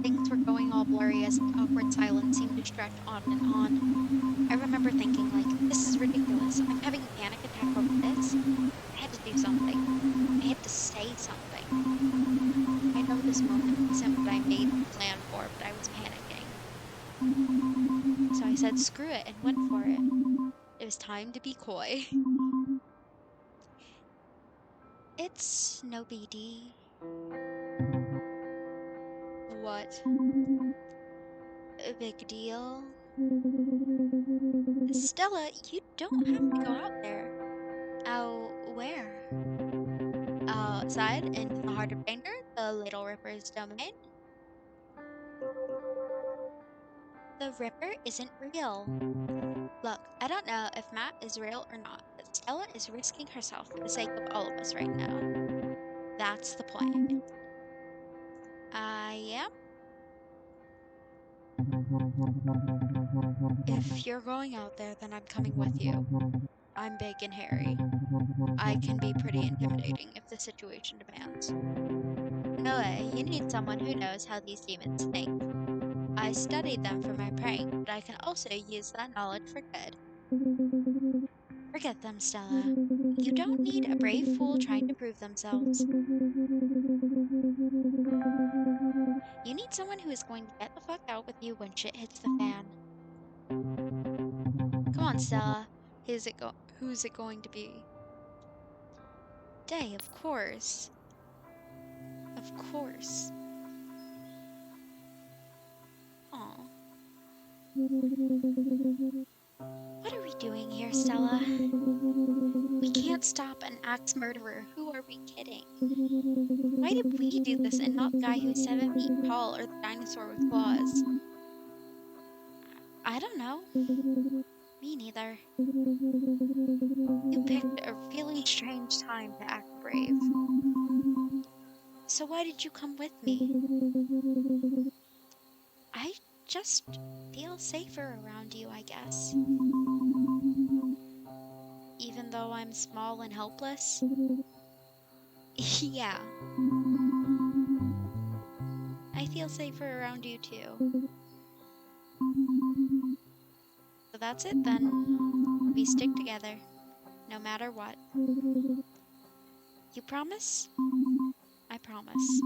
Things were going all blurry as the awkward silence seemed to stretch on and on. I remember thinking, like, this is ridiculous. I'm having a panic attack over this. I had to do something. I had to say something. I know this moment isn't what I made the plan for, but I was panicking. So I said screw it and went for it. It was time to be coy. It's no BD. What? A big deal? Stella, you don't have to go out there. Out where? Outside, into the heart of danger, the Little Ripper's domain. The Ripper isn't real. Look, I don't know if Matt is real or not, but Stella is risking herself for the sake of all of us right now. That's the point. I am? If you're going out there, then I'm coming with you. I'm big and hairy. I can be pretty intimidating if the situation demands. No way, you need someone who knows how these demons think. I studied them for my prank, but I can also use that knowledge for good. Forget them, Stella. You don't need a brave fool trying to prove themselves. You need someone who is going to get the fuck out with you when shit hits the fan. Come on, Stella. Who's it going to be? Day, of course. Of course. Aw. What are we doing here, Stella? We can't stop an axe murderer. Who are we kidding? Why did we do this and not the guy who's 7 feet tall or the dinosaur with claws? I don't know. Me neither. You picked a really strange time to act brave. So why did you come with me? I just feel safer around you, I guess. Even though I'm small and helpless? Yeah. I feel safer around you too. So that's it then. We stick together, no matter what. You promise? I promise.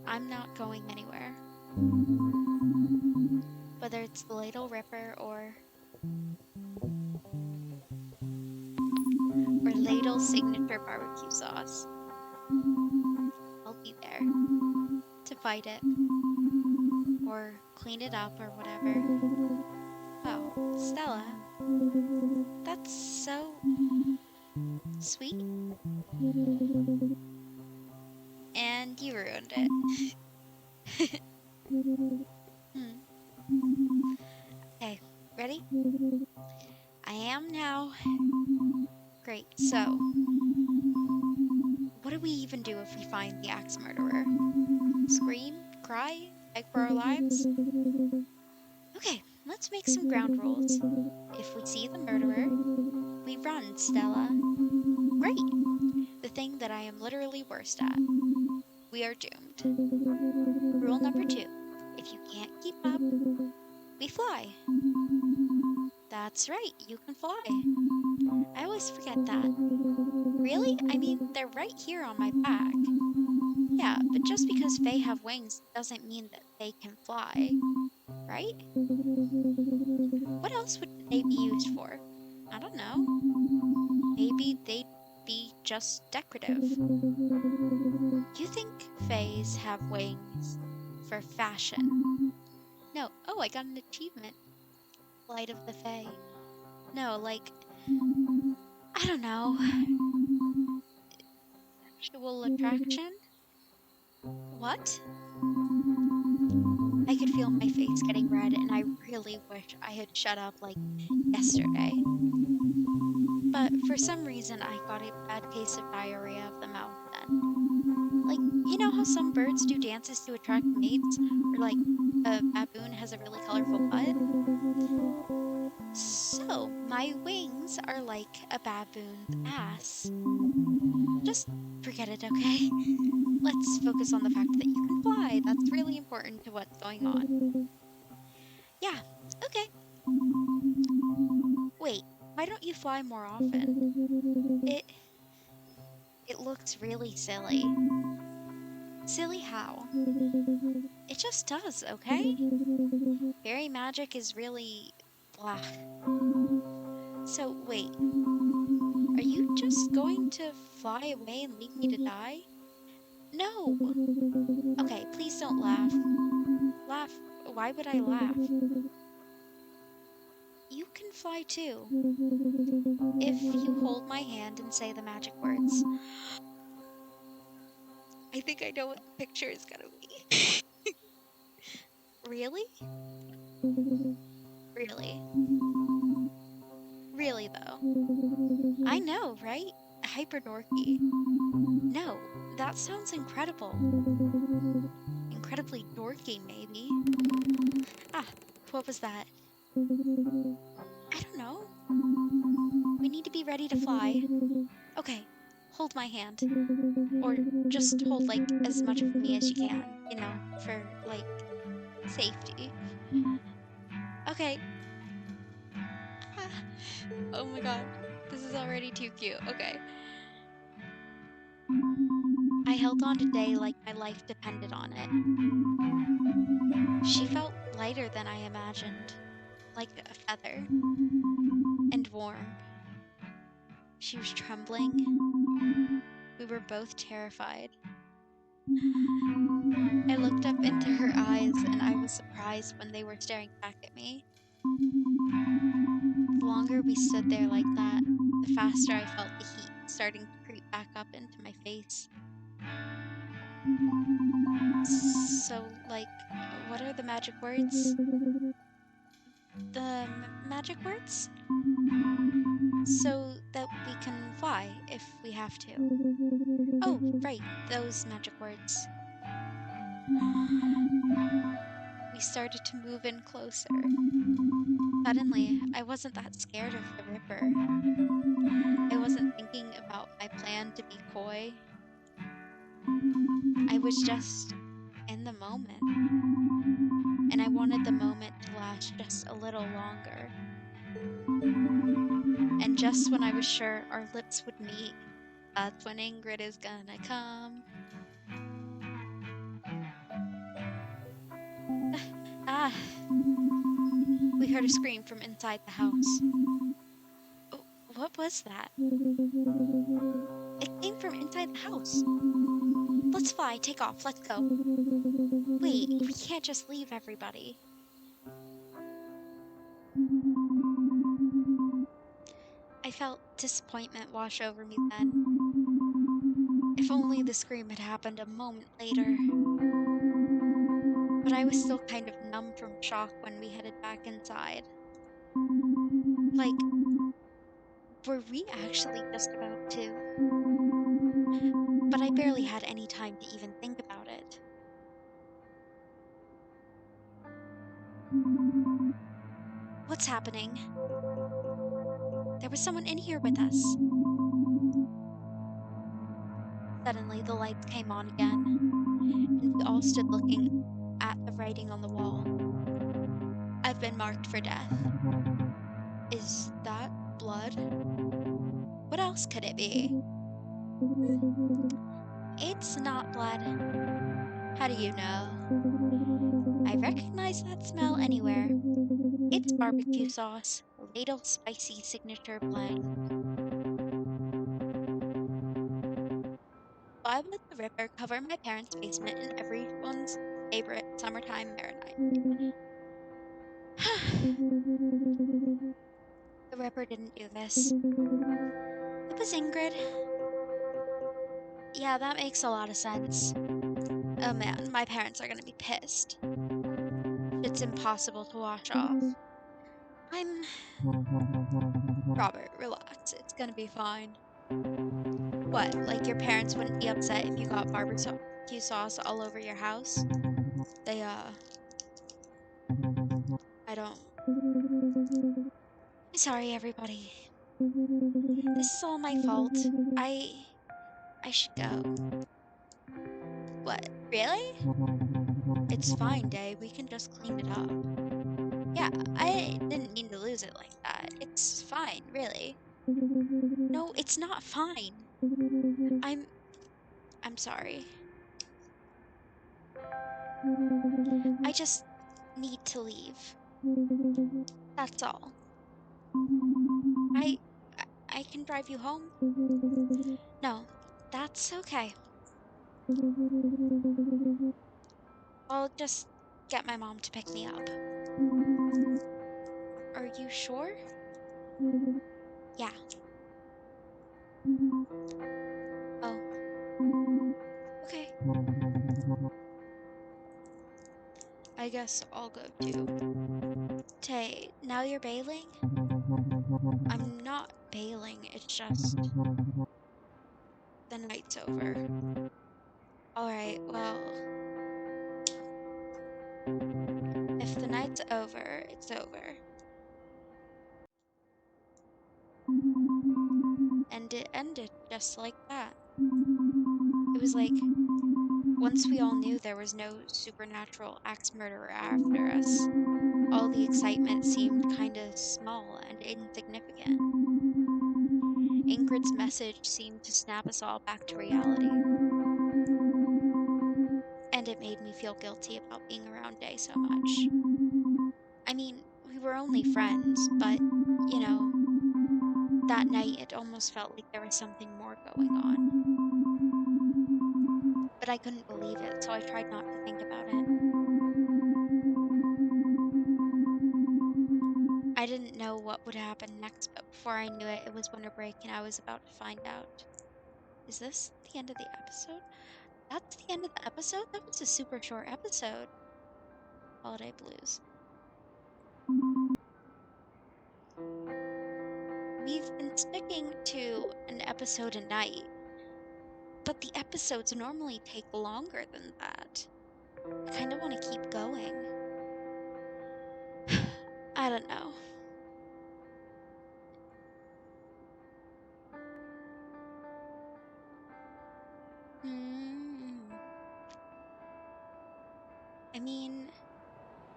I'm not going anywhere. Whether it's the Ladle Ripper or Ladle's signature barbecue sauce. I'll be there to fight it or clean it up or whatever. Oh, Stella, that's so sweet. And you ruined it. Okay, ready? I am now. Great, so what do we even do if we find the axe murderer? Scream? Cry? Beg for our lives? Okay, let's make some ground rules. If we see the murderer, we run, Stella. Great! The thing that I am literally worst at. We are doomed. Rule number 2. If you can't keep up, we fly. That's right, you can fly. I always forget that. Really? I mean, they're right here on my back. Yeah, but just because they have wings doesn't mean that they can fly. Right? What else would they be used for? I don't know. Maybe they'd be just decorative. You think fays have wings for fashion? No. Oh, I got an achievement. Flight of the Fae. No, like, I don't know. Sexual attraction? What? I could feel my face getting red, and I really wish I had shut up like yesterday. But for some reason, I got a bad case of diarrhea of the mouth then. Like, you know how some birds do dances to attract mates? Or like a baboon has a really colorful butt? So, my wings are like a baboon's ass. Just forget it, okay? Let's focus on the fact that you can fly. That's really important to what's going on. Yeah, okay. Wait, why don't you fly more often? It looks really silly. Silly how? It just does, okay? Fairy magic is really blah. So wait, are you just going to fly away and leave me to die? No! Okay, please don't laugh. Laugh? Why would I laugh? You can fly too. If you hold my hand and say the magic words. I think I know what the picture is gonna be. Really? Really? Really though. I know, right? Hyper dorky. No, that sounds incredible. Incredibly dorky, maybe. Ah, what was that? I don't know. We need to be ready to fly. Okay, hold my hand. Or just hold, like, as much of me as you can, you know, for, like, safety. Okay. Ah, oh my god. This is already too cute. Okay. I held on to Day like my life depended on it. She felt lighter than I imagined, like a feather, and warm. She was trembling. We were both terrified. I looked up into her eyes and I was surprised when they were staring back at me. The longer we stood there like that, the faster I felt the heat starting to creep back up into my face. So, like, what are the magic words? The magic words? So that we can fly if we have to. Oh, right, those magic words. We started to move in closer. Suddenly, I wasn't that scared of the Ripper. I wasn't thinking about my plan to be coy. I was just in the moment. And I wanted the moment to last just a little longer. And just when I was sure our lips would meet, that's when Ingrid is gonna come. Ah! We heard a scream from inside the house. Oh, what was that? It came from inside the house. Let's fly, take off, let's go. Wait, we can't just leave everybody. I felt disappointment wash over me then. If only the scream had happened a moment later. But I was still kind of numb from shock when we headed back inside. Like, were we actually just about to? But I barely had any time to even think about it. What's happening? There was someone in here with us. Suddenly, the lights came on again, and we all stood looking at the writing on the wall. I've been marked for death. Is that blood? What else could it be? It's not blood. How do you know? I recognize that smell anywhere. It's barbecue sauce, Ladle spicy signature blend. let the Ripper cover my parents' basement in everyone's favorite summertime marinade. The Ripper didn't do this. It was Ingrid. Yeah, that makes a lot of sense. Oh man, my parents are gonna be pissed. It's impossible to wash off. I'm... Robert, relax. It's gonna be fine. What, like your parents wouldn't be upset if you got barbecue sauce all over your house? They, I don't... I'm sorry, everybody. This is all my fault. I should go. What, really? It's fine, Day. We can just clean it up. Yeah, I didn't mean to lose it like that. It's fine, really. No, it's not fine. I'm... I'm sorry. I just need to leave. That's all. I I can drive you home. No, that's okay. I'll just get my mom to pick me up. Are you sure? Yeah. Oh, okay. I guess I'll go too. Tay, now you're bailing? I'm not bailing, it's just the night's over. Alright, well, if the night's over, it's over. And it ended just like that. It was like, once we all knew there was no supernatural axe murderer after us, all the excitement seemed kinda small and insignificant. Ingrid's message seemed to snap us all back to reality. And it made me feel guilty about being around Day so much. I mean, we were only friends, but, you know, that night it almost felt like there was something more going on. But I couldn't believe it, so I tried not to think about it. I didn't know what would happen next, but before I knew it, it was winter break and I was about to find out. Is this the end of the episode? That's the end of the episode? That was a super short episode. Holiday Blues. We've been sticking to an episode a night, but the episodes normally take longer than that. I kind of want to keep going. I don't know. Hmm. I mean,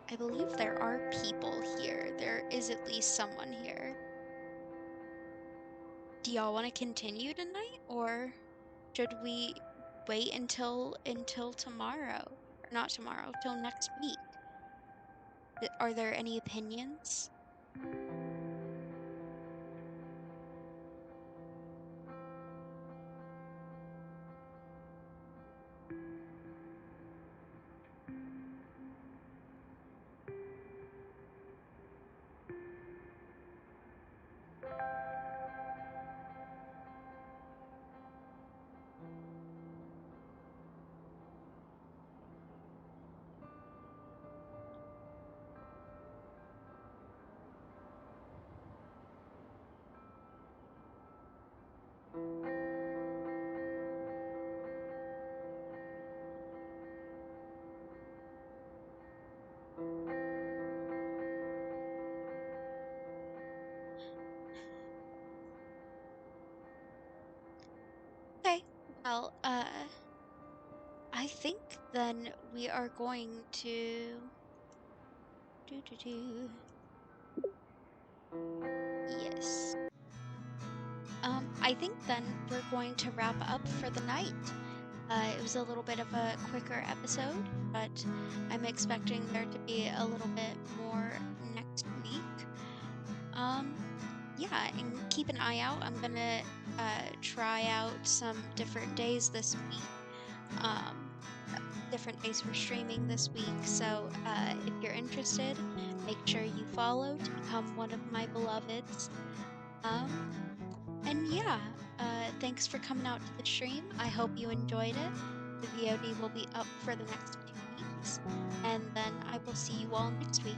I believe there are people here. There is at least someone here. Do y'all want to continue tonight, or should we wait until tomorrow? Or not tomorrow, till next week? Are there any opinions? Okay, well, I think then we are going to do. Yes. I think then we're going to wrap up for the night. It was a little bit of a quicker episode, but I'm expecting there to be a little bit more next week. Yeah, and keep an eye out. I'm gonna try out some different days this week Um, Different days for streaming this week. So if you're interested, make sure you follow to become one of my beloveds. Um, and yeah, thanks for coming out to the stream. I hope you enjoyed it. The VOD will be up for the next 2 weeks, and then I will see you all next week.